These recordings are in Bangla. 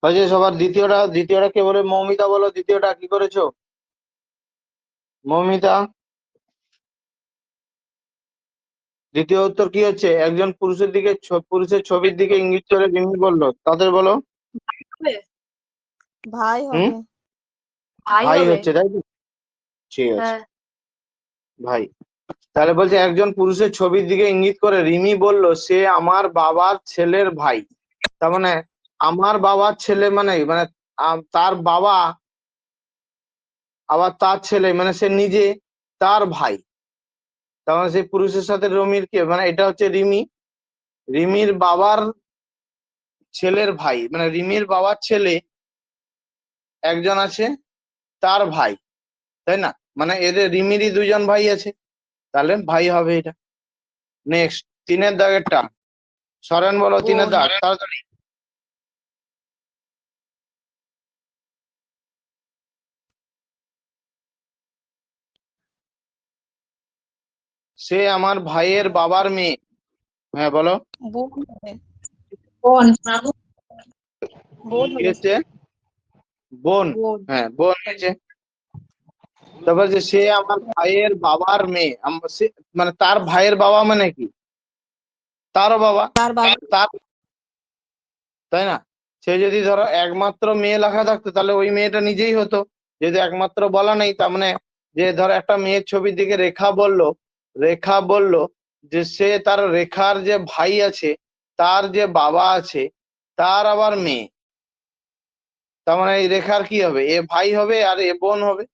হয়েছে সবার? দ্বিতীয়টা দ্বিতীয়টা কে বলে? মৌমিতা বলো দ্বিতীয়টা কি করেছো? মৌমিতা, দ্বিতীয় উত্তর কি হচ্ছে? একজন পুরুষের দিকে পুরুষের ছবির দিকে ইঙ্গিত করে রিমি বললো, তাদের বলো। হবে। ভাই হুম, হবে। ভাই ভাই হবে। হচ্ছে, তাই তো? ঠিক আছে, হ্যাঁ। ভাই। তাহলে বলছে একজন পুরুষের ছবির দিকে ইঙ্গিত করে রিমি বলল সে আমার বাবার ছেলের ভাই। তার মানে আমার বাবার ছেলে মানে মানে তার বাবা আবার তার ছেলে মানে সে নিজে তার ভাই। তার মানে সেই পুরুষের সাথে রমির কে মানে এটা হচ্ছে রিমি, রিমির বাবার ছেলের ভাই, মানে রিমির বাবার ছেলে একজন আছে, তার ভাই, তাই না? মানে এদের রিমিরই দুজন ভাই আছে, তাহলে ভাই হবে এটা। নেক্সট, তিনের দাগেরটা সরেন বলো, তিনের বোন। দাগ তাড়াতাড়ি। সে আমার ভাইয়ের বাবার মেয়ে। হ্যাঁ বলো। বোন হবে। বোন। বোন কি হবে। হচ্ছে? বোন। বোন। হ্যাঁ বোন হয়েছে। তারপর যে সে আমার ভাইয়ের বাবার মেয়ে, মানে তার ভাইয়ের বাবা মানে কি? তারও বাবা, তার বাবা। তার, তাই না? সে যদি ধরো একমাত্র মেয়ে লেখা থাকতো তাহলে ওই মেয়েটা নিজেই হতো। যদি একমাত্র বলা নেই তার মানে যে ধরো একটা মেয়ের ছবির দিকে রেখা বলল, রেখা বলল যে সে তার রেখার যে ভাই আছে, তার যে বাবা আছে, তার আবার মেয়ে। তার মানে এই রেখার কি হবে? এ ভাই হবে আর এ বোন হবে,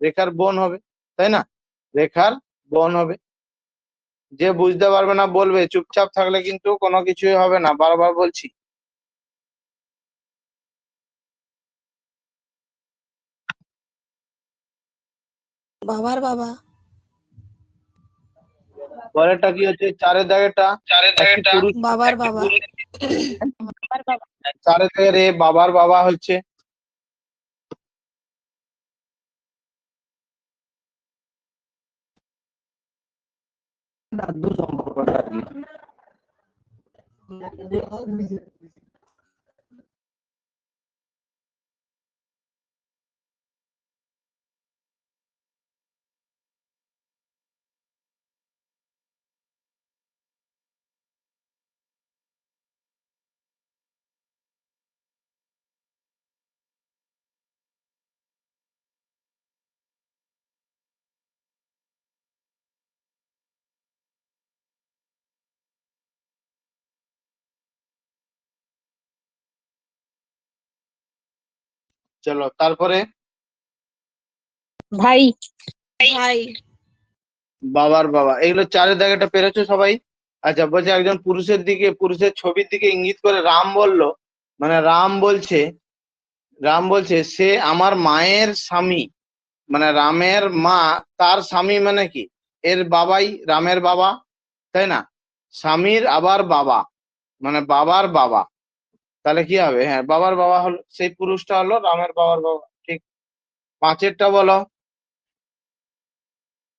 রেখার বোন হবে, তাই না? রেখার বোন হবে। যে বুঝতে পারবে না বলবে, চুপচাপ থাকলে কিন্তু কোনো কিছুই হবে না, বারবার বলছি। বাবার বাবা। পরেরটা কি হচ্ছে? চারের দাগেরটা একটি পুরুষ, বাবার বাবা। বাবার বাবা। চারের দাগের এ বাবার বাবা হচ্ছে। দাদু সম্পর্কটা আর কি। চলো তারপরে ভাই। ভাই। বাবার বাবা, এগুলো চারের দাগেরটা পেরেছো সবাই? আচ্ছা, বলছে একজন পুরুষের দিকে, পুরুষের ছবির দিকে ইঙ্গিত করে রাম বলল, মানে রাম বলছে সে আমার মায়ের স্বামী, মানে রামের মা তার স্বামী মানে কি? এর বাবাই রামের বাবা, তাই না? স্বামীর আবার বাবা, মানে বাবার বাবা। তাহলে কি হবে? হ্যাঁ, বাবার বাবা হলো, সেই পুরুষটা হলো রামের বাবার বাবা, ঠিক। পাঁচেরটা বলো,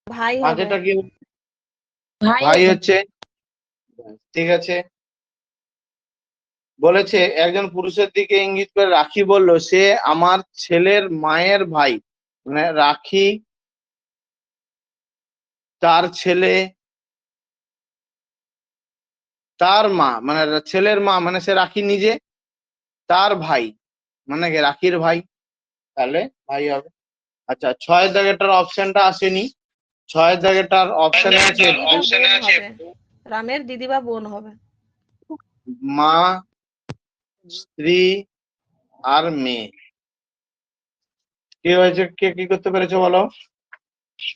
ভাই হবে। পাঁচেরটা কি? ভাই ভাই হবে। হচ্ছে, ঠিক আছে। বলেছে একজন পুরুষের দিকে ইঙ্গিত করে রাখি বলল সে আমার ছেলের মায়ের ভাই, মানে রাখি তার ছেলে, তার মা মানে ছেলের মা মানে সে রাখি নিজে, তার ভাই মানে কি রাখির ভাই, তাহলে ভাই হবে। আচ্ছা, ছয়ের দাগেরটার অপশনটা আসেনি। ছয়ের দাগেরটার অপশনে আছে বোন হবে। রামের দিদি বা বোন হবে। মা, স্ত্রী আর মেয়ে। কি হয়েছে? কে কি করতে পেরেছো বলো?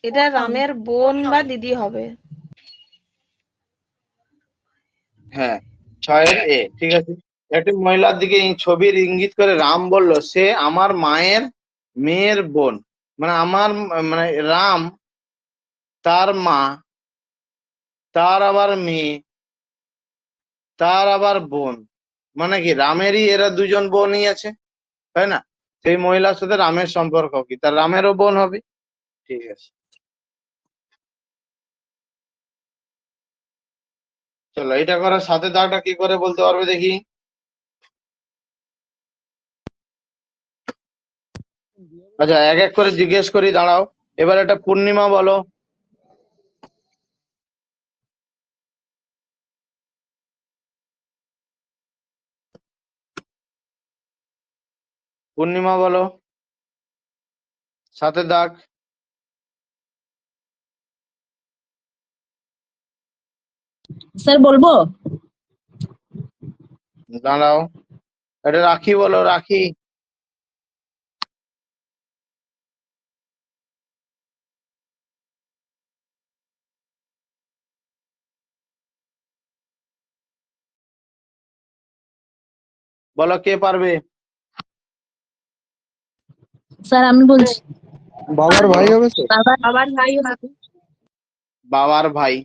এটা রামের বোন বা দিদি হবে। হ্যাঁ, ছয়ের এ, ঠিক আছে। একটি মহিলার দিকে ছবির ইঙ্গিত করে রাম বলল সে আমার মায়ের মেয়ের বোন, মানে আমার মানে রাম তার মা, তার আবার মেয়ে, তার আবার বোন, মানে কি রামেরই এরা দুজন বোনই আছে, তাই না? সেই মহিলার সাথে রামের সম্পর্ক কি? তার রামেরও বোন হবে, ঠিক আছে। চলো এটা করার সাথে দাগটা কি করে বলতে পারবে দেখি? আচ্ছা, এক এক করে জিজ্ঞেস করি, দাঁড়াও। এবার এটা পূর্ণিমা বলো। পূর্ণিমা বলো, সাথে দাগ। স্যার বলবো? দাঁড়াও, এটা রাখি বলো, রাখি। বলো কে পারবে। স্যার আমি বলছি। বাবার ভাই হবে স্যার? বাবার ভাই হবে। বাবার ভাই।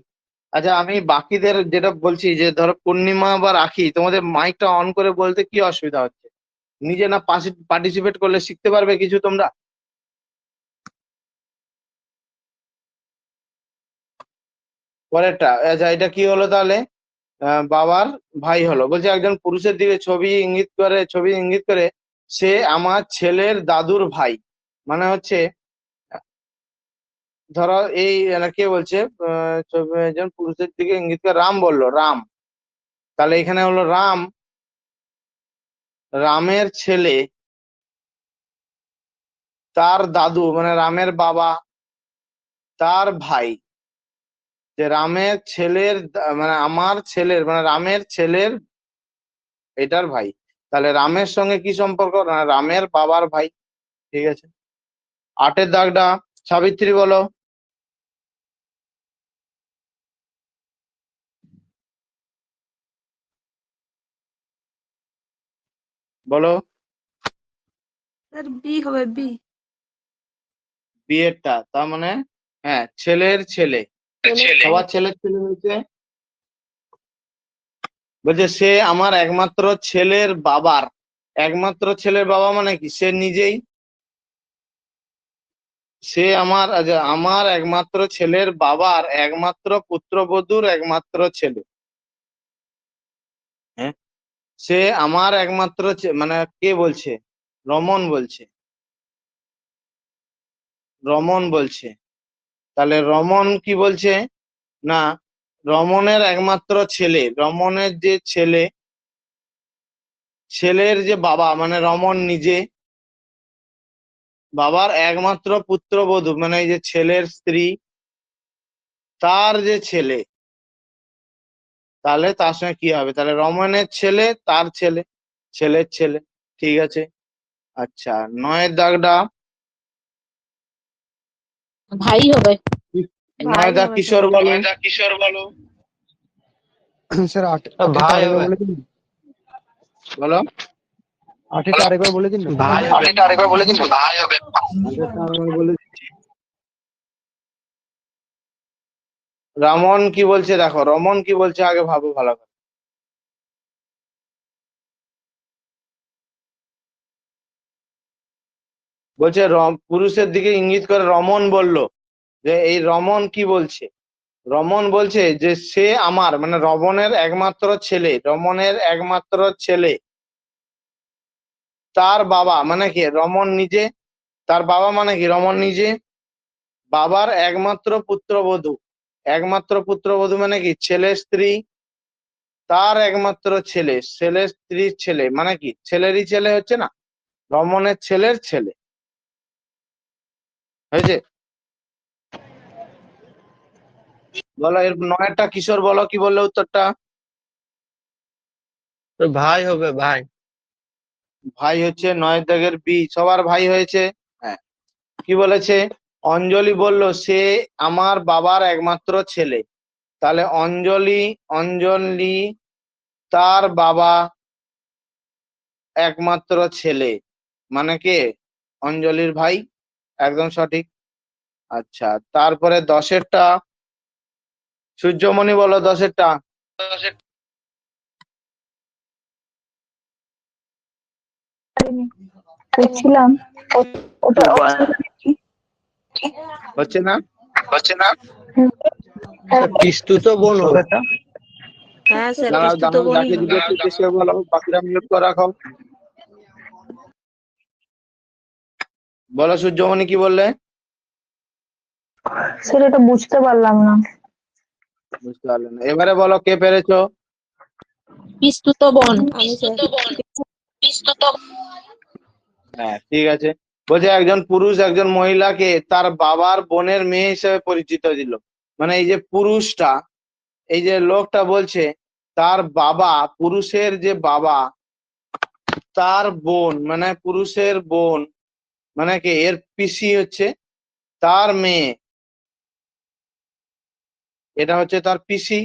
আচ্ছা, আমি বাকিদের যেটা বলছি, যে ধরো পূর্ণিমা বা রাখি, তোমাদের মাইকটা অন করে বলতে কি অসুবিধা হচ্ছে? নিজে না পার্টিসিপেট করলে শিখতে পারবে কিছু তোমরা? পরেরটা, আচ্ছা এটা কি হলো তাহলে? বাবার ভাই হলো। বলছে একজন পুরুষের দিকে ছবি ইঙ্গিত করে সে আমার ছেলের দাদুর ভাই। মানে হচ্ছে, ধরো এই কে বলছে, একজন পুরুষের দিকে ইঙ্গিত করে রাম বললো, রাম। তাহলে এখানে হলো রামের ছেলে তার দাদু, মানে রামের বাবা তার ভাই। যে রামের ছেলের মানে আমার ছেলের, মানে রামের ছেলের এটার ভাই। তাহলে রামের সঙ্গে কি সম্পর্ক? না, রামের বাবার ভাই। ঠিক আছে। 8-এর দাগটা সাবিত্রী বলো। বলো স্যার বি হবে, বি। বিয়েরটা, তার মানে হ্যাঁ, ছেলের ছেলে। সবার ছেলের ছেলে হয়েছে। বলছে সে আমার একমাত্র ছেলের বাবার একমাত্র ছেলের বাবা, মানে কি সে নিজেই। সে আমার একমাত্র ছেলের বাবার একমাত্র পুত্রবধূর একমাত্র ছেলে। হ্যাঁ, সে আমার একমাত্র মানে কে বলছে? রমন বলছে, রমন বলছে। তাহলে রমন কি বলছে? না, রমনের একমাত্র ছেলে, রমনের যে ছেলের যে বাবা, মানে রমন নিজে, বাবার একমাত্র পুত্রবধূ, মানে এই যে ছেলের স্ত্রী, তার যে ছেলে। তাহলে তার সঙ্গে কি হবে? তাহলে রমনের ছেলে তার ছেলে, ছেলের ছেলে। ঠিক আছে। আচ্ছা, 9-এর দাগটা, ভাই হবে। 9 দাগ হবে কিশোর বলো। স্যার ভাই আরেকবার হবে। বলে দিন। বলো আটেটা আরেকবার বলে দিন না। ভাই হবে। আগেরটা আমি বলে দিচ্ছি। রমন কি বলছে দেখো, রমন কি বলছে আগে ভাবো ভালো করে। বলছে পুরুষের দিকে ইঙ্গিত করে রমন বলল, যে এই রমন কি বলছে? রমন বলছে যে সে আমার, মানে রমনের একমাত্র ছেলে, রমনের একমাত্র ছেলে তার বাবা, মানে কি রমন নিজে, তার বাবা মানে কি রমন নিজে, বাবার একমাত্র পুত্রবধূ। একমাত্র পুত্রবধূ মানে কি ছেলের স্ত্রী, তার একমাত্র ছেলে, ছেলের স্ত্রীর ছেলে, মানে কি ছেলেরই ছেলে হচ্ছে না, রমনের ছেলের ছেলে। হয়েছে? বলো এর 9-টা কিশোর বলো, কি বললে উত্তরটা? ভাই হবে, ভাই। ভাই হচ্ছে 9 দাগের বি, সবার ভাই হয়েছে। হ্যাঁ। কি বলেছে? অঞ্জলি বলল সে আমার বাবার একমাত্র ছেলে। তাহলে অঞ্জলি তার বাবা একমাত্র ছেলে, মানে কে? অঞ্জলির ভাই। একদম সঠিক। আচ্ছা, তারপরে 10-এরটা সূর্যমণি বলো, 10-এরটা। দেখছিলাম ওটা হচ্ছে না? পিস্তু তো বোন হবে। হ্যাঁ স্যার, দাঁড়াও পিস্তু তো দাঁড়াও, বোনই যাকে হবে। জিজ্ঞেস করতে সে বলো, বাকিরা মিউট করে রাখো। বলো সূর্যমণি কি বললে? স্যার এটা বুঝতে পারলাম না। বুঝতে পারলে না, এবারে বলো কে পেরেছো? পিস্তুত বোন। আমি হ্যাঁ ঠিক আছে। বলছে একজন পুরুষ একজন মহিলাকে তার বাবার বোনের মেয়ে হিসেবে পরিচিত দিল। মানে এই যে পুরুষটা, এই যে লোকটা বলছে তার বাবা, পুরুষের যে বাবা, তার বোন মানে পুরুষের বোন মানে কি এর পিসি হচ্ছে তার মেয়ে, এটা হচ্ছে তার পিসি,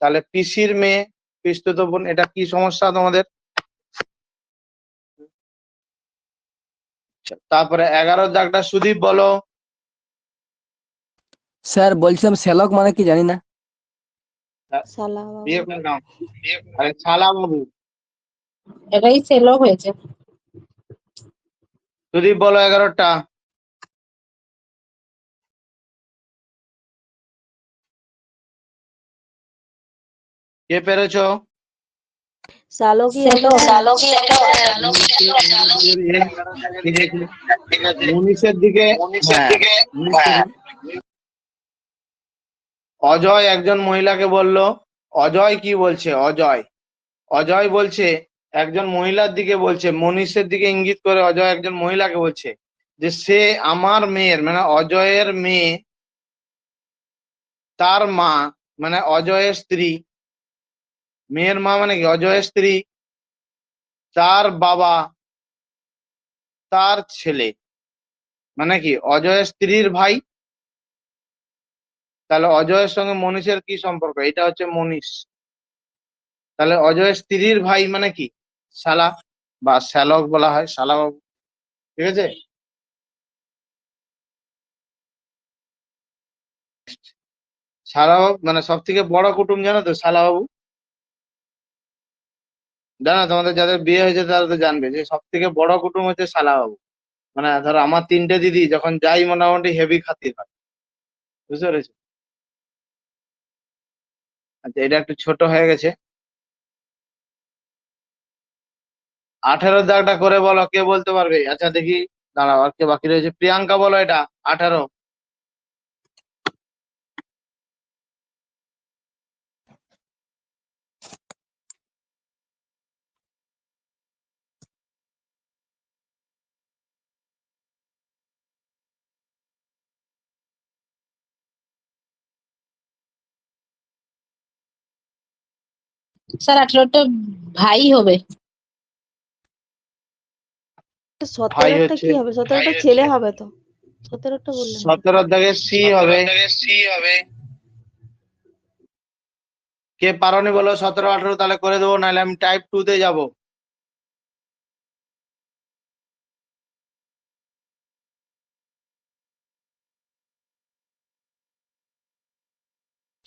তাহলে পিসির মেয়ে পিসতুত বোন। এটা কি সমস্যা তোমাদের? তারপরে 11 দাগটা সুদীপ বলো। স্যার বলছিলাম শ্যালক মানে কি জানি না। শালা বাবু। বিয়ে করে নাও। আরে শালা বাবু। এটাই সেলক হয়েছে। সুদীপ বলো 11টা। কে পেরেছো? শালো কি সেলক। মনীষের দিকে, হ্যাঁ অজয় একজন মহিলাকে বলল, অজয় কি বলছে? অজয় অজয় বলছে একজন মহিলার দিকে বলছে, মনীষের দিকে ইঙ্গিত করে অজয় একজন মহিলাকে বলছে যে সে আমার মেয়ের মানে অজয়ের মেয়ে, তার মা মানে অজয়ের স্ত্রী, মেয়ের মা মানে কি অজয়ের স্ত্রী, তার বাবা, তার ছেলে মানে কি অজয়ের স্ত্রীর ভাই। তাহলে অজয়ের সঙ্গে মনীষের কি সম্পর্ক? এটা হচ্ছে মনীষ। তাহলে অজয়ের স্ত্রীর ভাই মানে কি শালা বা শ্যালক বলা হয়, শালা বাবু। ঠিক আছে। শালা বাবু মানে সব থেকে বড় কুটুম জানো তো শালা বাবু? জানো তোমাদের যাদের বিয়ে হয়েছে তারা তো জানবে যে সব থেকে বড় কুটুম হচ্ছে শালা বাবু। মানে ধরো আমার 3টে দিদি যখন যাই মোটামুটি হেভি খাতির হয়। বুঝতে পেরেছো? আচ্ছা এটা একটু ছোট হয়ে গেছে। 18 দাগটা করে বলো, কে বলতে পারবে? আচ্ছা দেখি, দাঁড়াও আর কে বাকি রয়েছে। প্রিয়াঙ্কা বলো এটা 18। স্যার 18টা ভাই হবে। ভাই 17টা হচ্ছে, কি হবে? 17টা ছেলে হবে তো। 17টা বললেন তো। 17 দাগে সি হবে। কে পারোনি বলো 17 18, তাহলে করে দেবো, নাহলে আমি টাইপ 2 তে যাবো।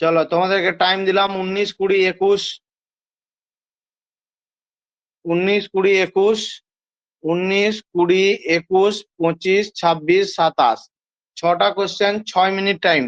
চলো তোমাদেরকে টাইম দিলাম 19 20 21, 19 20 21, 19 20 21 25 26 27, 6টা কোশ্চেন 6 মিনিট টাইম।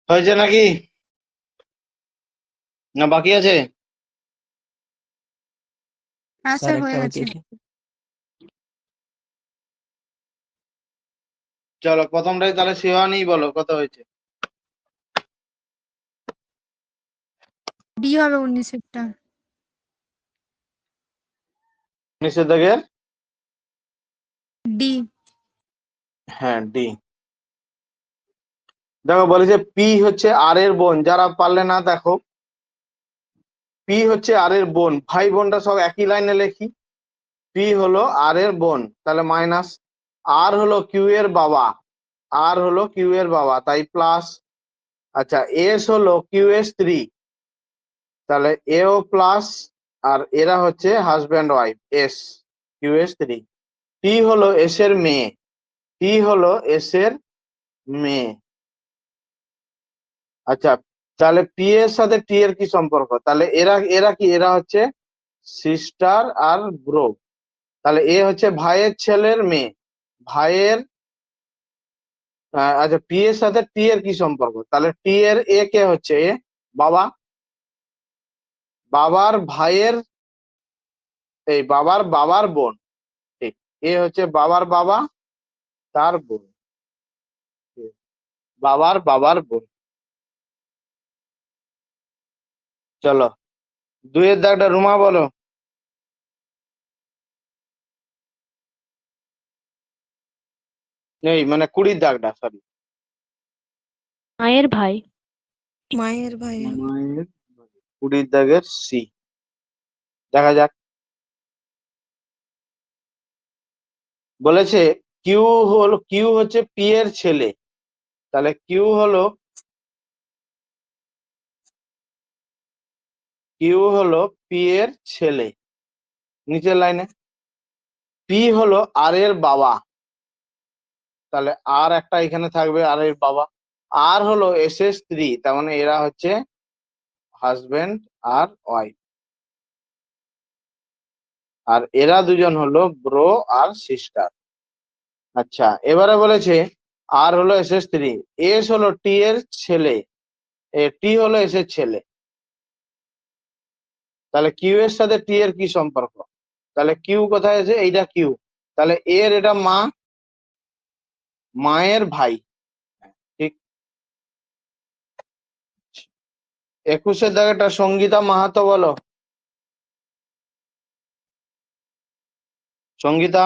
হয়েছে নাকি না বাকি আছে? হ্যাঁ স্যার স্যার হয়ে একটা গেছে। বাকি আছে। চলো প্রথমটাই তাহলে শিবানী বলো কত হয়েছে? ডি হবে 19-এরটা। নিচের দাগের ডি। হ্যাঁ ডি। দেখো বলেছে পি হচ্ছে আর এর বোন, যারা পারলে না দেখো, পি হচ্ছে আর এর বোন, ভাই বোনটা সব একই লাইনে লেখি। পি হলো আর এর বোন, তাহলে মাইনাস। আর হলো কিউ এর বাবা, আর হলো কিউ এর বাবা, তাই প্লাস। আচ্ছা এস হলো কিউ এর স্ত্রী, তাহলে এও প্লাস। আর এরা হচ্ছে হাজব্যান্ড ওয়াইফ, এস কিউ এর স্ত্রী। টি হলো এস এর মেয়ে, টি হলো এস এর মেয়ে। আচ্ছা তাহলে পি এর সাথে টি এর কি সম্পর্ক? তাহলে এরা এরা কি, এরা হচ্ছে সিস্টার আর ব্রো। তাহলে এ হচ্ছে ভাইয়ের ছেলের মেয়ে, ভাইয়ের। আচ্ছা পি এর সাথে টি এর কি সম্পর্ক? তাহলে টি এর এ কে হচ্ছে এ বাবা, বাবার ভাইয়ের, এই বাবার বাবার বোন। ঠিক, এ হচ্ছে বাবার বাবা, তার বোন, বাবার বাবার বোন। চলো দুইয়ের দাগটা রুমা বলো। এই মানে 20 দাগটা, সরি। মায়ের ভাই। মায়ের ভাই। মায়ের 20 দাগের সি, দেখা যাক। বলেছে কিউ হচ্ছে পি এর ছেলে, তাহলে কিউ হলো পি এর ছেলে। নিচের লাইনে পি হলো আর এর বাবা, তাহলে আর একটা এখানে থাকবে আর এর বাবা। আর হলো এস এর স্ত্রী, তার মানে এরা হচ্ছে হাজবেন্ড আর ওয়াইফ। আর এরা দুজন হলো ব্রো আর সিস্টার। আচ্ছা এবারে বলেছে আর হলো এস এর স্ত্রী, এস হলো টি এর ছেলে, টি হলো এস এর ছেলে। তাহলে কিউ এর সাথে টি এর কি সম্পর্ক? তাহলে কিউ কোথায় আছে? এইটা কিউ, তাহলে এর এটা মা, মায়ের ভাই। ঠিক। 21-এর দাগেটা সঙ্গীতা মাহাতো বলো। সঙ্গীতা।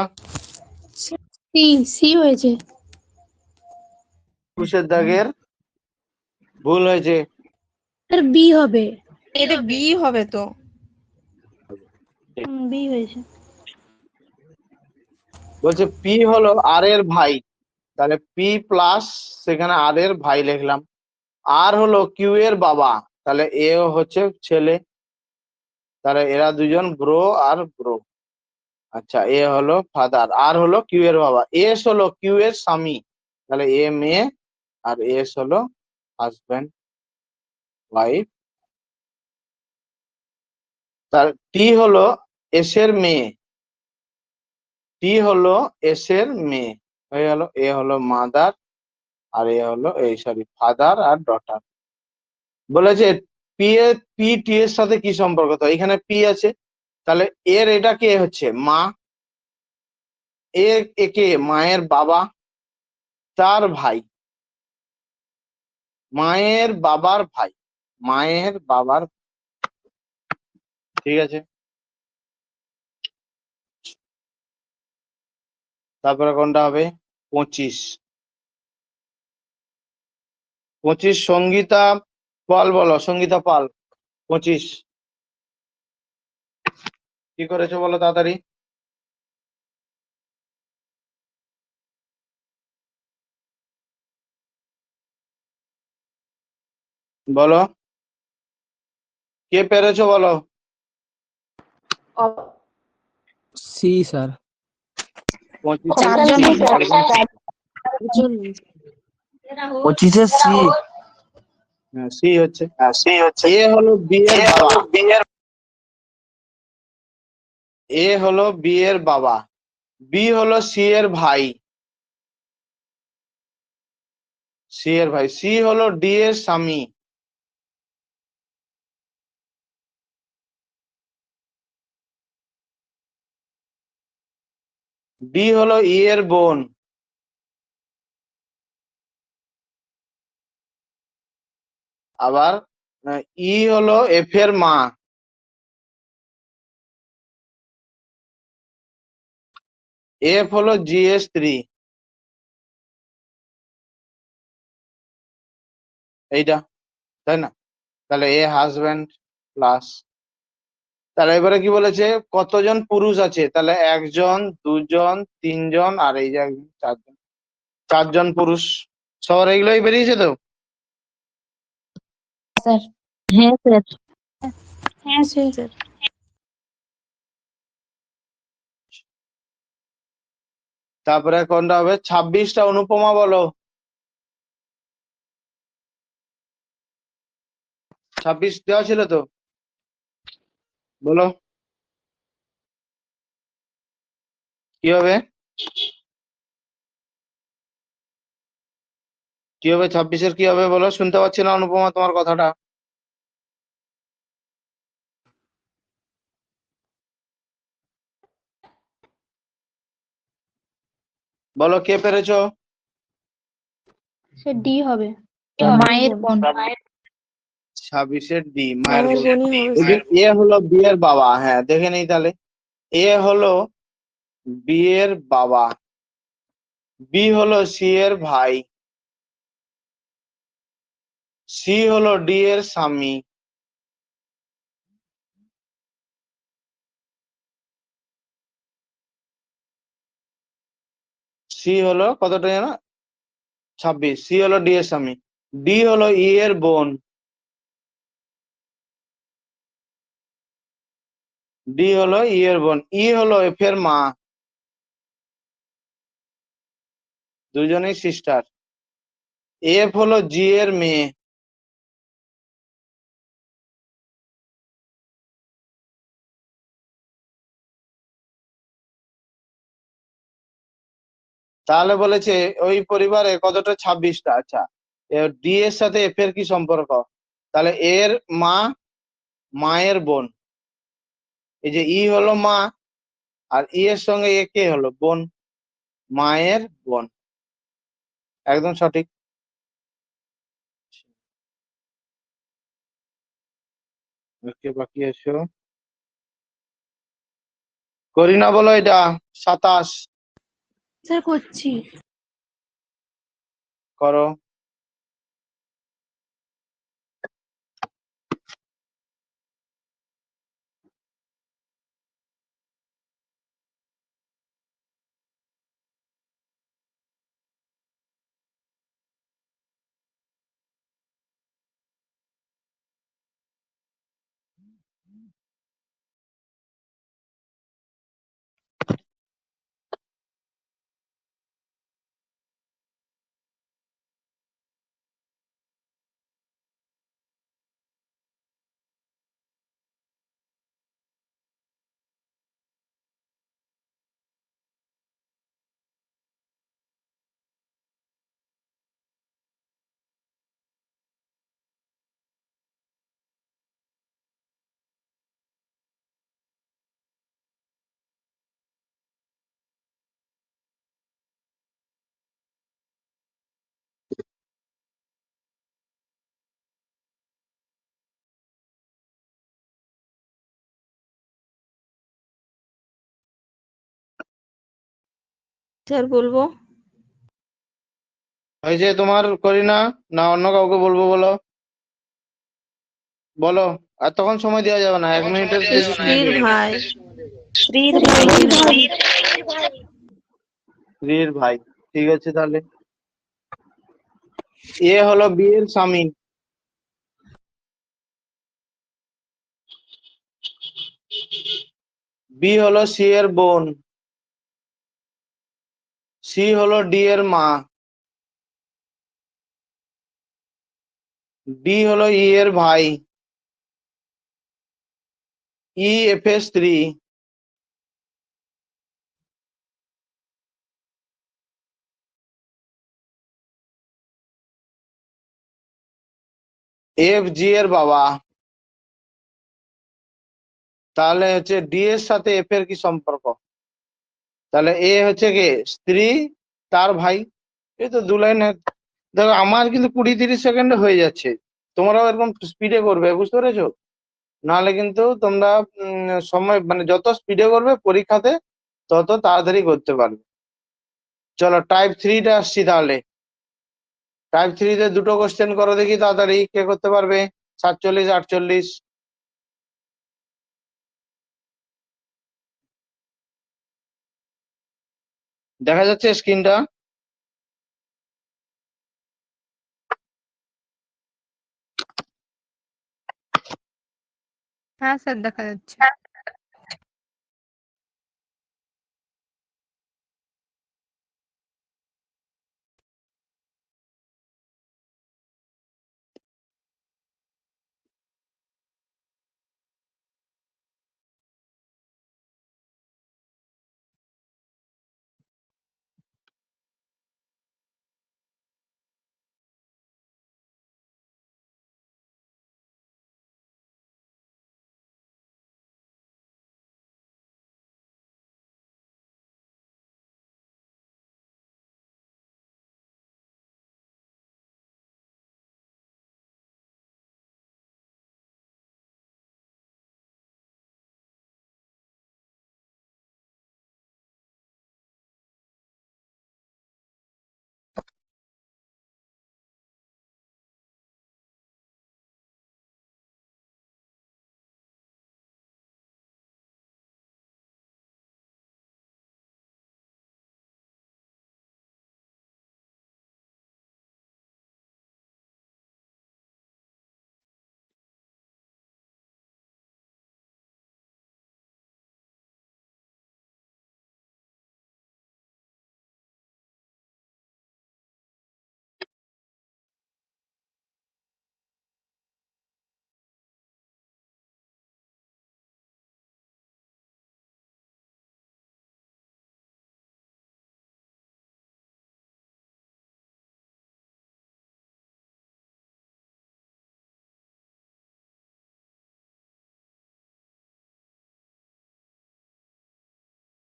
সি, সি হয়েছে। 21-এর দাগের ভুল হয়েছে। স্যার বি হবে। এটা বি হবে তো। বি হয়েছে। বলছে পি হলো আর এর ভাই, তাহলে পি প্লাস, সেখানে আর এর ভাই লিখলাম। আর হলো কিউ এর বাবা, তাহলে এ হচ্ছে ছেলে, তাহলে এরা দুজন ব্রো আর ব্রো। আচ্ছা এ হলো ফাদার, আর হলো কিউ এর বাবা। এস হলো কিউ এর স্বামী, তাহলে এ মেয়ে, আর এস হলো হাজব্যান্ড ওয়াইফ। তার টি হলো এস এর মেয়ে, টি হলো এস এর মেয়ে, হয়ে গেল। এ হলো মাদার, আর এ হলো এই সরি ফাদার আর ডটার। বলেছে পি টি এর সাথে কি সম্পর্ক, তো এখানে পি আছে, তাহলে এর এটা কে হচ্ছে মা, একে মায়ের বাবা, তার ভাই, মায়ের বাবার ভাই, মায়ের বাবার, ঠিক আছে। তারপরে কোনটা হবে 25, 25 সঙ্গীতা পাল, বলো সঙ্গীতা পাল 25 কি করেছো বলো তাড়াতাড়ি। বলো কে পেরেছো বলো। C sir. 25 চারজন পঁচিশে সি। সি হচ্ছে, এ হলো বি এর বাবা, এ হলো বি এর বাবা, বি হলো সি এর ভাই, সি এর ভাই, সি হলো ডি এর স্বামী, ডি হলো ই এর বোন, আবার ই হলো এফ এর মা, এফ হলো জি এর স্ত্রী, এইটা, তাই না? তাহলে এ হাজবেন্ড প্লাস, তাহলে এবারে কি বলেছে কতজন পুরুষ আছে, তাহলে একজন, দুজন, তিনজন, আর এই যে একজন, চারজন, চারজন পুরুষ। সবার এইগুলোই বেরিয়েছে তো। স্যার। হ্যাঁ স্যার। হ্যাঁ স্যার। তারপরে কোনটা হবে 26টা অনুপমা বলো, 26 দেওয়া ছিল তো, বলো কি হবে, কি হবে 26-এর কি হবে বলো, শুনতে পাচ্ছি না অনুপমা তোমার কথাটা। বলো কে পেরেছো। সে ডি হবে, মায়ের বোন। 26-এর ডি মায়ের মায়ের বোন। বোনই হবে এই যে এ হলো বিয়ের বাবা, হ্যাঁ দেখে নেই তাহলে, এ হলো বিয়ের বাবা, বি হলো সি এর ভাই, সি হলো ডি এর স্বামী, সি হলো কতটা জানো 26, সি হলো ডি এর স্বামী, ডি হলো ই এর বোন, ডি হলো ই এর বোন, ই হলো এফ এর মা, দুজনেই সিস্টার, এফ হলো জি এর মেয়ে, তাহলে বলেছে ওই পরিবারে কতটা 26টা। আচ্ছা ডি এর সাথে এফ এর কি সম্পর্ক, তাহলে এর মা, মায়ের বোন, এই যে ই হলো মা, আর ই এর সঙ্গে এ কে হলো বোন, মায়ের বোন, একদম সঠিক। ওকে বাকি এসো, করি না বলো এটা 27 স্যার করছি। করো। স্যার বলবো? হয়েছে তোমার করিনা, না অন্য কাউকে বলবো? বলো বলো, আর তখন সময় দেওয়া যাবে না, 1 মিনিটের বেশি সময় স্ত্রীর দেবে না। ভাই। স্ত্রীর ভাই স্যার। স্ত্রীর ভাই, ঠিক আছে তাহলে। এ হলো বি এর স্বামী, বি হলো সি এর বোন, সি হলো ডি এর মা, ডি হলো ই এর ভাই, ই এফ এর স্ত্রী, এফ জি এর বাবা। তাহলে হচ্ছে ডি এর সাথে এফ এর কি সম্পর্ক? তাহলে এ হচ্ছে কি স্ত্রী, তার ভাই। এই তো 2 লাইনে। দেখো আমার কিন্তু 20-30 সেকেন্ডে হয়ে যাচ্ছে, তোমরাও এরকম স্পিডে করবে, বুঝতে পেরেছো? নাহলে কিন্তু তোমরা সময় মানে যত স্পিডে করবে পরীক্ষাতে তত তাড়াতাড়ি করতে পারবে। চলো টাইপ 3টা আসছি তাহলে। টাইপ 3-তে দুটো কোশ্চেন করো দেখি তাড়াতাড়ি, কে করতে পারবে? 47-48। দেখা যাচ্ছে স্ক্রিনটা? হ্যাঁ স্যার দেখা যাচ্ছে।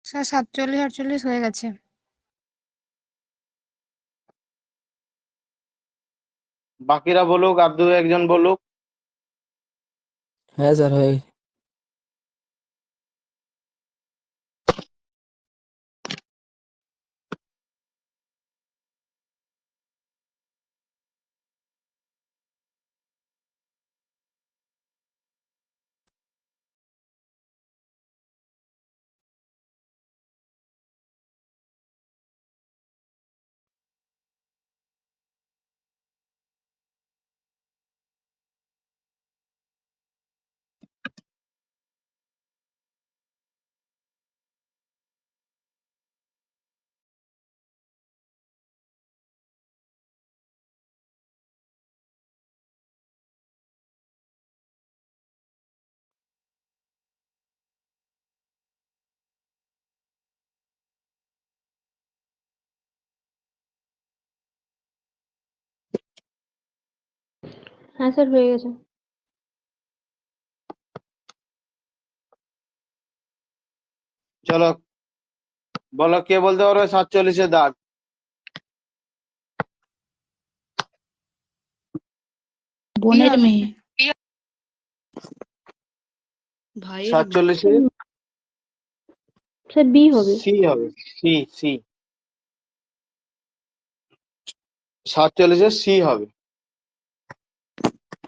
স্যার 47-48 হয়ে গেছে। বাকিরা বলুক, আর 2-1 জন বলুক। হ্যাঁ স্যার হয়ে গেছে। হ্যাঁ স্যার হয়ে গেছে। চলো বলো, কে বলতে পারবে 47-এর দাগ? বোনের মেয়ে। ভাই 47-এ স্যার বি হবে। সি হবে, সি সি। 47 সি হবে।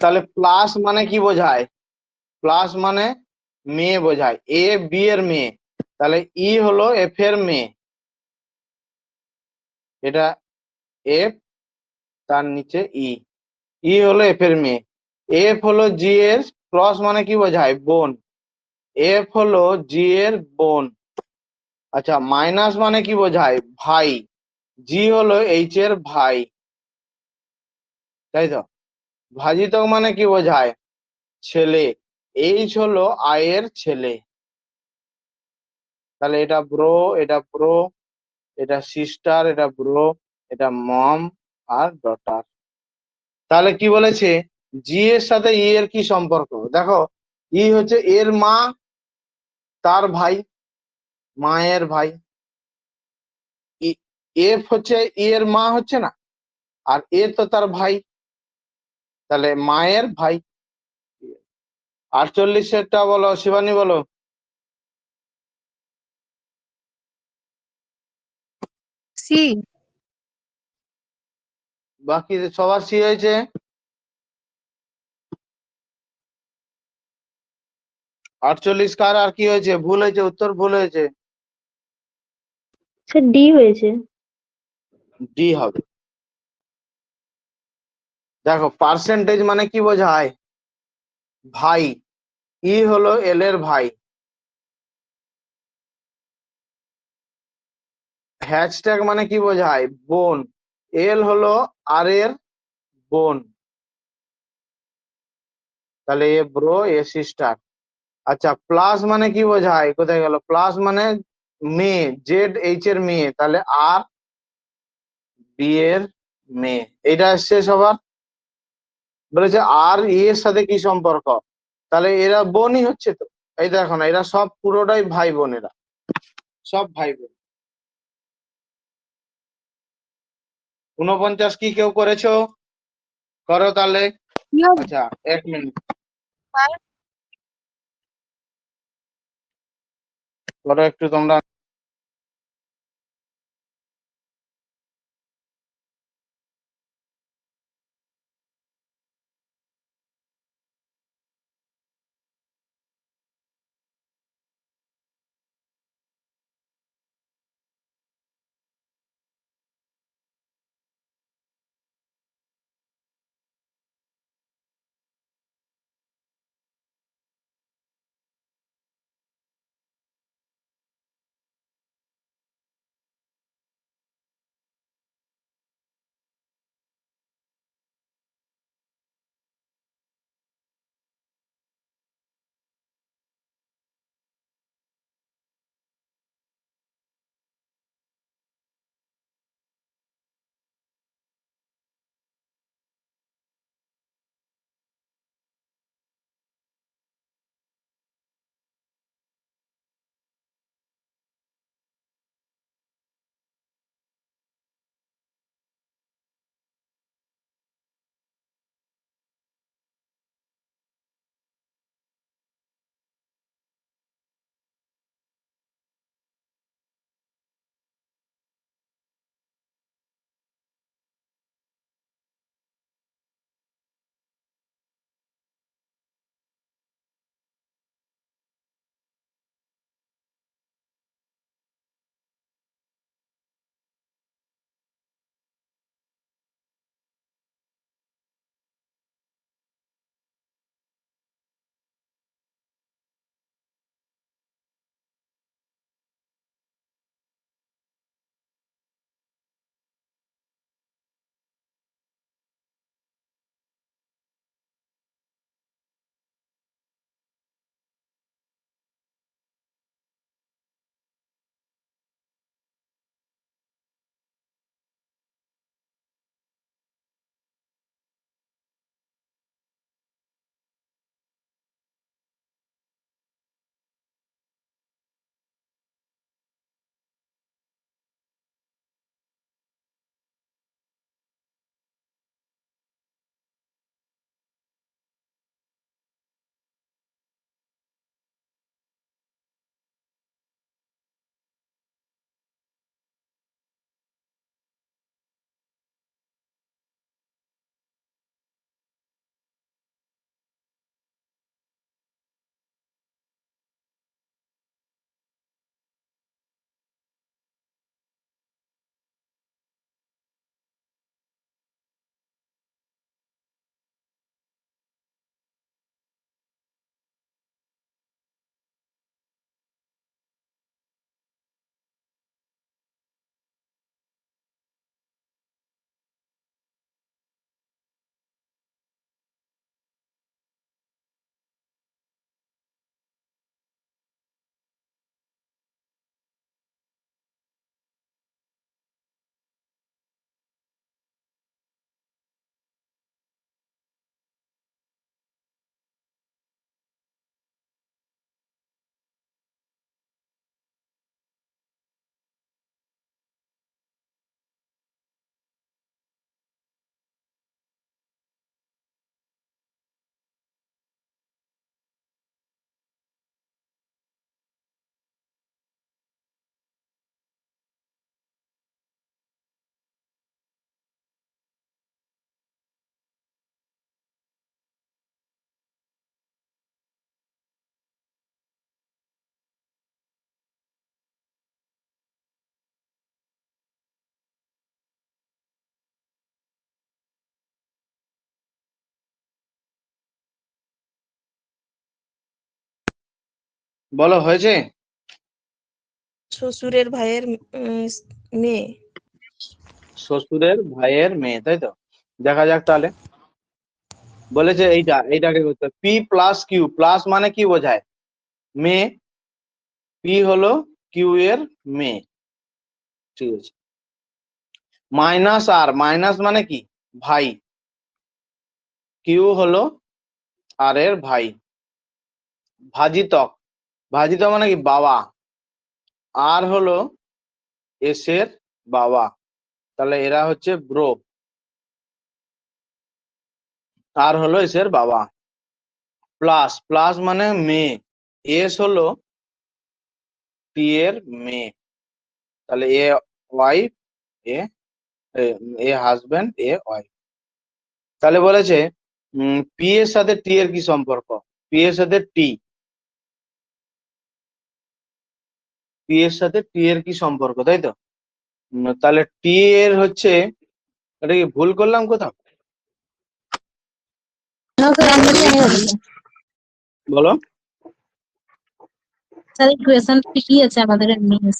তাহলে প্লাস মানে কি বোঝায়? প্লাস মানে মেয়ে বোঝায়, এ বি এর মেয়ে। তাহলে ই হলো এফ এর মেয়ে, এটা এফ, তার নিচে ই, ই হলো এফ এর মেয়ে। এফ হলো জি এর ক্রস মানে কি বোঝায়? বোন। এফ হলো জি এর বোন। আচ্ছা, মাইনাস মানে কি বোঝায়? ভাই। জি হলো এইচ এর ভাই, তাই তো। ভাজিতক মানে কি বোঝায়? ছেলে। এইচ হলো আই এর ছেলে। তাহলে এটা ব্রো, এটা ব্রো, এটা সিস্টার, এটা ব্রো, এটা মম আর ডটার। তাহলে কি বলেছে? জি এর সাথে ই এর কি সম্পর্ক? দেখো, ই হচ্ছে এর মা, তার ভাই, মায়ের ভাই। এফ হচ্ছে ই এর মা হচ্ছে না, আর এ তো তার ভাই, তাহলে মায়ের ভাই। 48 বলো শিবানী, বলো। সি। বাকি সবার সি হয়েছে। আটচল্লিশ কার আর কি হয়েছে? ভুল হয়েছে, উত্তর ভুল হয়েছে। স্যার ডি হয়েছে। ডি হবে। দেখো, পার্সেন্টেজ মানে কি বোঝায়? ভাই। ই হলো এল এর ভাই। হ্যাশট্যাগ মানে কি বোঝায়? বোন। এল হলো আর এর বোন, তাহলে এ ব্রো, এ সিস্টার। আচ্ছা, প্লাস মানে কি বোঝায়? কোথায় গেল? প্লাস মানে মেয়ে, জেড এইচ এর মেয়ে, তাহলে আর বি এর মেয়ে। এটা এসছে সবার। বলেছে আর ই এর সাথে কি সম্পর্ক? তাহলে এরা বোনই হচ্ছে তো। এই দেখো না, এরা সব পুরোটাই ভাই বোন, এরা সব ভাই বোন। 49 কি কেউ করেছো? করো তাহলে। আচ্ছা, 1 মিনিট করো একটু তোমরা। বলো হয়েছে? শ্বশুরের ভাইয়ের মেয়ে। শ্বশুরের ভাইয়ের মেয়ে, তাই তো? দেখা যাক তাহলে। বলেছে এইটাকে করতে পি প্লাস কিউ, প্লাস মানে কি বোঝায়? মেয়ে। পি হলো কিউ এর মেয়ে, ঠিক আছে। মাইনাস আর, মাইনাস মানে কি? ভাই। কিউ হলো আর এর ভাই। ভাজিতক, ভাজিতক মানে কি? বাবা। আর হলো এস এর বাবা, তাহলে এরা হচ্ছে ব্রো। আর হলো এস এর বাবা। প্লাস, প্লাস মানে মেয়ে। এস হলো টি এর মেয়ে, তাহলে a wife, A A husband, a wife. তাহলে বলেছে পি এর সাথে টি এর কি সম্পর্ক? পি এর সাথে টি, পি এর সাথে টি এর কি সম্পর্ক, তাই তো? তাহলে টি এর হচ্ছে, এটা কি ভুল করলাম কোথাও? না স্যার আমরা জেনে গেছি বলো। স্যার এই কোয়েশ্চেন ঠিকই আছে আমাদের মিস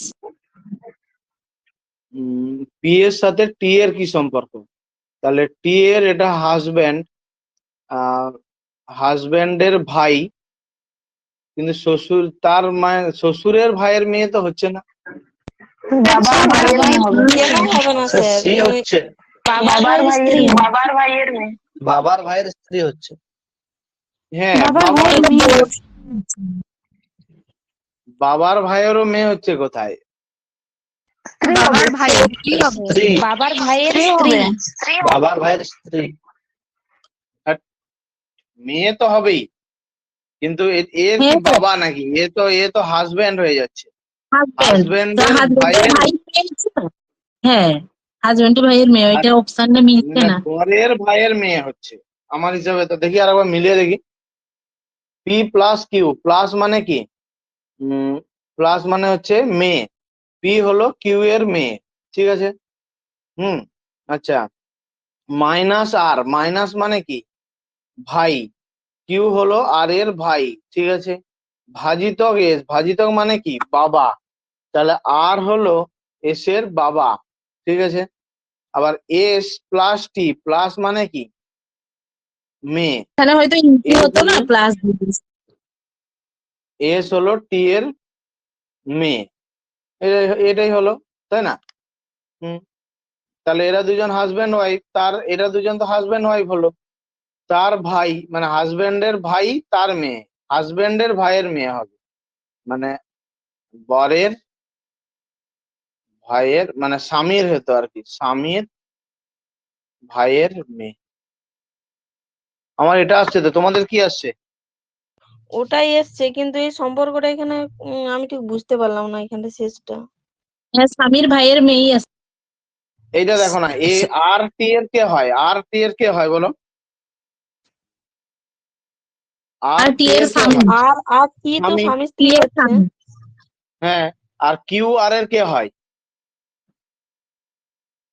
পি এর সাথে টি এর কি সম্পর্ক? তাহলে টি এর এটা হাজবেন্ড, হাজবেন্ডের ভাই, কিন্তু শ্বশুর তার মায়ের শ্বশুরের ভাইয়ের মেয়ে তো হচ্ছে না। বাবার ভাইয়ের মেয়ে হবে কেন হবে না স্যার স্যার? সি হচ্ছে, বাবার ভাইয়ের মেয়ে বাবার ভাইয়ের স্ত্রী হচ্ছে। হ্যাঁ, বাবার বাবার ভাইয়ের মেয়ে বাবার ভাইয়েরও মেয়ে হচ্ছে কোথায়? বাবার ভাইয়ের কি হবে স্ত্রী, বাবার ভাইয়ের স্ত্রী বাবার ভাইয়ের স্ত্রী। মেয়ে তো হবেই, কিন্তু এর কি হ্যাঁ স্যার বাবা নাকি? এ তো হাজবেন্ড হয়ে যাচ্ছে। হাজবেন্ড হাজবেন্ডের হাজবেন্ডের ভাইয়ের, ভাই মেয়ে আছে না? হ্যাঁ হাজবেন্ডের ভাইয়ের মেয়ে ওইটা অপশনটা মিলছে মানে না বরের ভাইয়ের মেয়ে হচ্ছে আমার হিসাবে। তো দেখি আরেকবার মিলিয়ে দেখি। পি প্লাস কিউ, প্লাস মানে কি? প্লাস মানে হচ্ছে মেয়ে। পি হলো কিউ এর মেয়ে, ঠিক আছে। হুম, আচ্ছা। মাইনাস আর, মাইনাস মানে কি? ভাই। কিউ হলো আর এর ভাই, ঠিক আছে। ভাজিতক এস, ভাজিতক মানে কি? বাবা। তাহলে আর হলো এস এর বাবা, ঠিক আছে। আবার এস প্লাস টি, প্লাস মানে কি? মেয়ে। তাহলে হয়তো ইনটু এস হতো না হলো, প্লাস দিদি এস হলো টি এর মেয়ে। এটাই হলো, তাই না? হুম, তাহলে এরা দুজন হাজবেন্ড ওয়াইফ, এরা দুজন তো হাজবেন্ড ওয়াইফ হলো। তার ভাই মানে হাজবেন্ডের ভাই, তার মেয়ে, হাজবেন্ডের ভাইয়ের মেয়ে হবে, মানে বরের ভাইয়ের, মানে স্বামীর হতো আর কি, স্বামীর ভাইয়ের মেয়ে। আমার এটা আসছে তো, তোমাদের কি আসছে? ওটাই এসছে, কিন্তু এই সম্পর্কটা এখানে আমি ঠিক বুঝতে পারলাম না এখানে শেষটা। হ্যাঁ স্বামীর ভাইয়ের মেয়েই আছে এইটা দেখো না, এ আর টি এর কে হয়? আর টি এর কে হয় বলো? আর আর টি টি এর এর কে স্বামী হয়? আর কি তো স্বামী। স্বামী টি স্ত্রী এর হচ্ছে। স্বামী হ্যাঁ, আর কিউ আর এর কে হয়?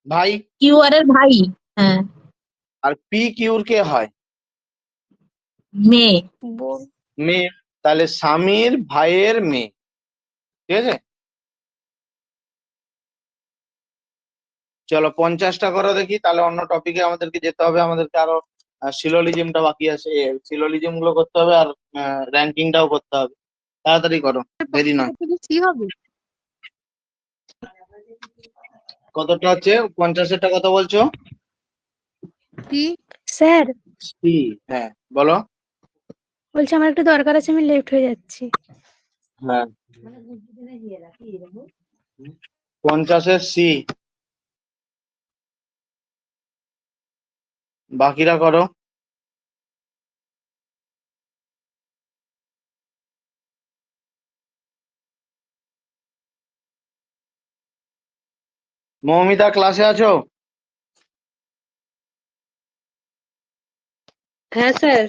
ভাই। কিউ আর এর ভাই হ্যাঁ আর পি কিউর কে হয়? মেয়ে বোন। মেয়ে। তাহলে স্বামীর ভাইয়ের মেয়ে, ঠিক আছে। চলো 50টা করো দেখি, তাহলে অন্য টপিকে আমাদেরকে যেতে হবে। আমাদেরকে আরো সিলোলিজমটা বাকি আছে, সিলোলিজম গুলো করতে হবে, আর র্যাঙ্কিংটাও করতে হবে। তাড়াতাড়ি করো, দেরি নয়। কি হবে কতটা হচ্ছে? 50-এরটা কত বলছো? কি স্যার সি। হ্যাঁ, বলো। বলছি আমার একটু দরকার আছে, আমি লেট হয়ে যাচ্ছি। হ্যাঁ, 50-এর সি। বাকিরা করো। মৌমিতা ক্লাসে আছো? হ্যাঁ স্যার।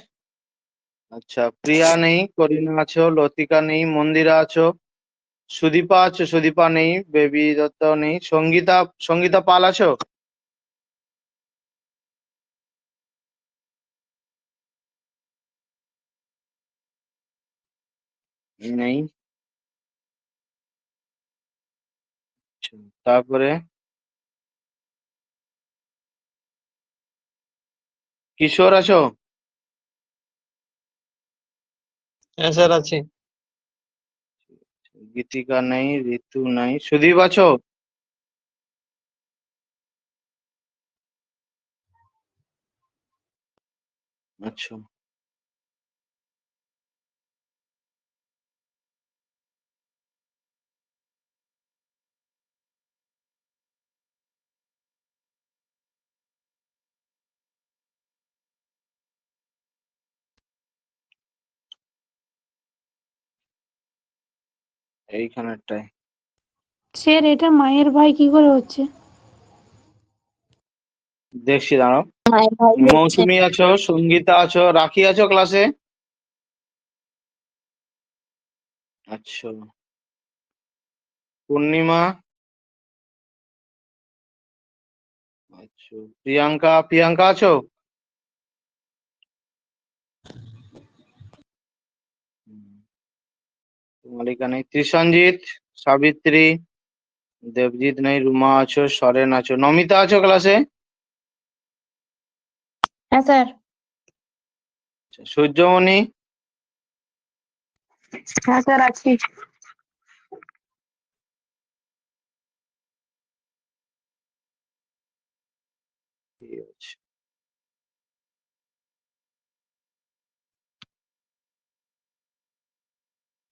আচ্ছা, প্রিয়া নেই, করিনা আছো, লতিকা নেই, মন্দিরা আছো, সুদীপা আছো, সুদীপা নেই, বেবি দত্ত নেই, সঙ্গীতা, সঙ্গীতা পাল আছো? নেই। তারপরে কিশোর আছো? হ্যাঁ স্যার আছি। গীতিকা নেই, ঋতু নাই, সুদীপ আছো? আচ্ছা, এইখানেরটায় স্যার এটা মায়ের ভাই কি করে হচ্ছে? দেখছি, দাঁড়াও। মায়ের ভাই হচ্ছে। মৌসুমী আছো, সঙ্গীতা আছো, রাখি আছো ক্লাসে? আচ্ছা, পূর্ণিমা, আচ্ছা, প্রিয়াঙ্কা আছো? মালিকা নেই, ত্রিসঞ্জিত, সাবিত্রী, দেবজিৎ নেই, রুমা আছো, সরেন আছো, নমিতা আছো ক্লাসে? হ্যাঁ স্যার। আচ্ছা, সূর্যমণি, হ্যাঁ স্যার আছি। ঠিক আছে।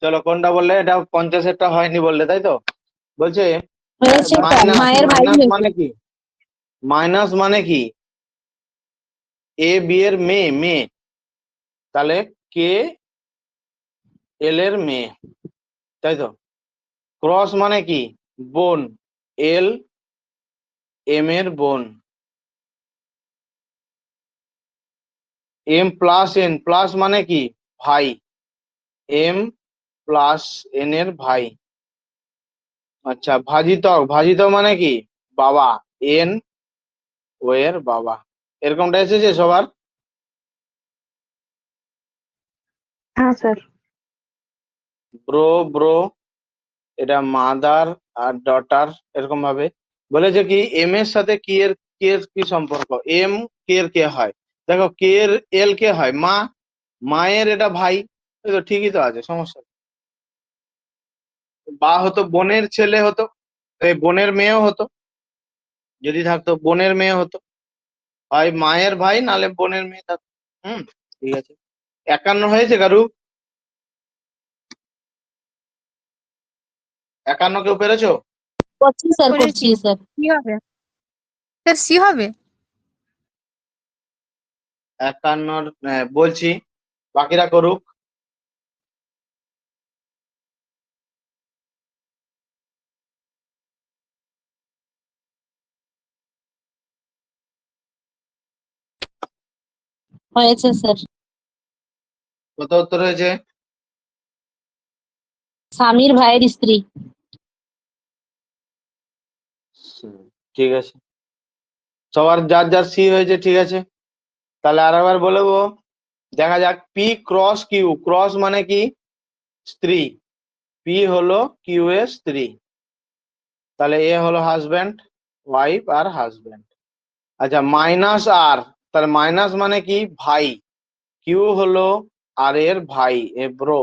চলো, কোনটা বললে? এটা 50-এরটা হয়নি বললে, তাই তো? বলছে হয়েছে স্যার, মাইনাস, মায়ের ভাই মাইনাস হয়েছে। মানে কি? মাইনাস মানে কি? এ বি এর মেয়ে, তাহলে কে এল এর মেয়ে, তাই তো? ক্রস মানে কি? বোন, এল এম এর বোন। এম প্লাস এন, প্লাস মানে কি? ভাই, এম প্লাস এন এর ভাই। আচ্ছা, ভাজিতক মানে কি? বাবা, এন ও এর বাবা। এরকমটা এসেছে সবার? হ্যাঁ স্যার। ব্রো, এটা মাদার আর ডটার, এরকম ভাবে। বলেছে কি এম এর সাথে কি সম্পর্ক? এম কে এর কে হয়? দেখো, কে এর এল কে হয় মা, মায়ের এটা ভাই, এই তো ঠিকই তো আছে, সমস্যা নেই। বা হতো বোনের ছেলে হতো, এই বোনের মেয়েও হতো, যদি থাকতো বোনের মেয়ে হতো, হয় মায়ের ভাই নালে বোনের মেয়ে থাকতো। ঠিক আছে। 51 হয়েছে কারু? 51 কেউ পেরেছো? করছি স্যার, করেছি। করছি স্যার। কি হবে? স্যার সি হবে? 51 বলছি, বাকিরা করুক। হয়েছে স্যার। কত উত্তর হয়েছে? স্বামীর ভাইয়ের স্ত্রী। ঠিক আছে, সবার যার যার সি হয়েছে, ঠিক আছে। তাহলে আরেকবার বলবো, দেখা যাক। পি ক্রস কিউ, ক্রস মানে কি? স্ত্রী, পি হলো কিউ এর স্ত্রী, তাহলে এ হলো হাজব্যান্ড, ওয়াইফ আর হাজব্যান্ড। আচ্ছা, মাইনাস আর, তাহলে মাইনাস মানে কি? ভাই, কিউ হলো আর এর ভাই, এ ব্রো,